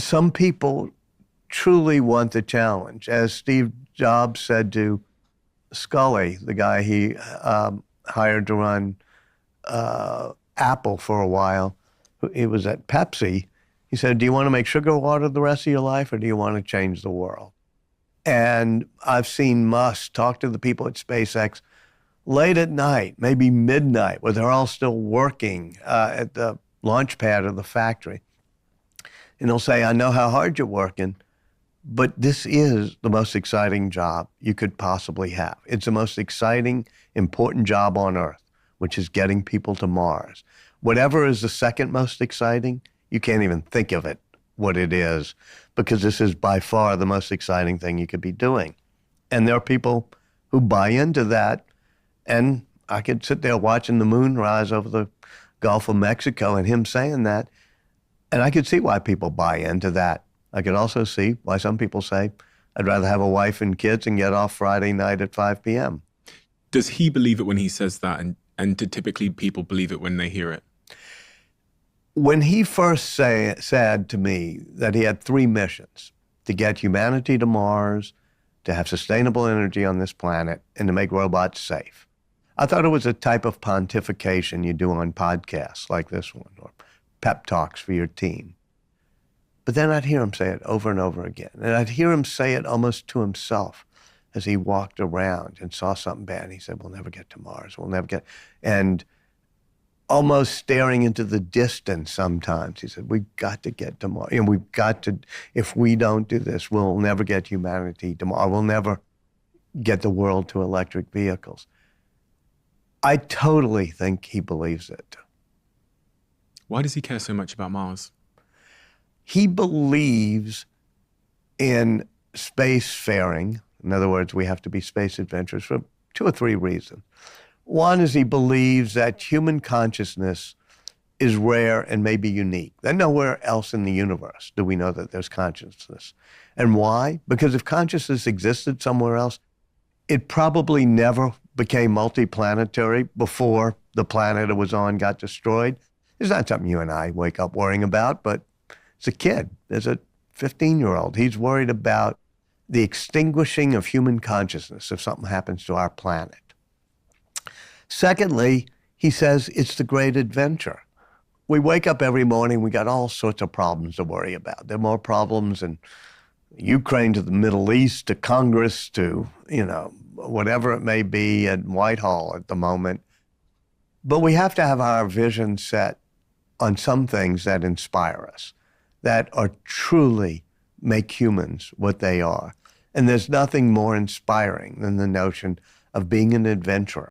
Some people truly want the challenge. As Steve Jobs said to Scully, the guy he hired to run Apple for a while, he was at Pepsi. He said, do you want to make sugar water the rest of your life, or do you want to change the world? And I've seen Musk talk to the people at SpaceX late at night, maybe midnight, where they're all still working at the launch pad of the factory. And he'll say, I know how hard you're working, but this is the most exciting job you could possibly have. It's the most exciting, important job on Earth, which is getting people to Mars. Whatever is the second most exciting, you can't even think of it, what it is, because this is by far the most exciting thing you could be doing. And there are people who buy into that. And I could sit there watching the moon rise over the Gulf of Mexico and him saying that, and I could see why people buy into that. I could also see why some people say, I'd rather have a wife and kids and get off Friday night at 5 p.m. Does he believe it when he says that, and do typically people believe it when they hear it? When he first said to me that he had 3 missions: to get humanity to Mars, to have sustainable energy on this planet, and to make robots safe, I thought it was a type of pontification you do on podcasts like this one, or pep talks for your team. But then I'd hear him say it over and over again. And I'd hear him say it almost to himself as he walked around and saw something bad. And he said, we'll never get to Mars. We'll never get, and almost staring into the distance sometimes. He said, we've got to get to Mars. And we've got to, if we don't do this, we'll never get humanity to Mars. We'll never get the world to electric vehicles. I totally think he believes it. Why does he care so much about Mars? He believes in spacefaring. In other words, we have to be space adventurers for 2 or 3 reasons. One is he believes that human consciousness is rare and maybe unique. That nowhere else in the universe do we know that there's consciousness. And why? Because if consciousness existed somewhere else, it probably never became multi-planetary before the planet it was on got destroyed. It's not something you and I wake up worrying about, but it's a kid. There's a 15-year-old. He's worried about the extinguishing of human consciousness if something happens to our planet. Secondly, he says it's the great adventure. We wake up every morning, we got all sorts of problems to worry about. There are more problems in Ukraine to the Middle East to Congress to, whatever it may be at Whitehall at the moment. But we have to have our vision set on some things that inspire us, that are truly make humans what they are. And there's nothing more inspiring than the notion of being an adventurer.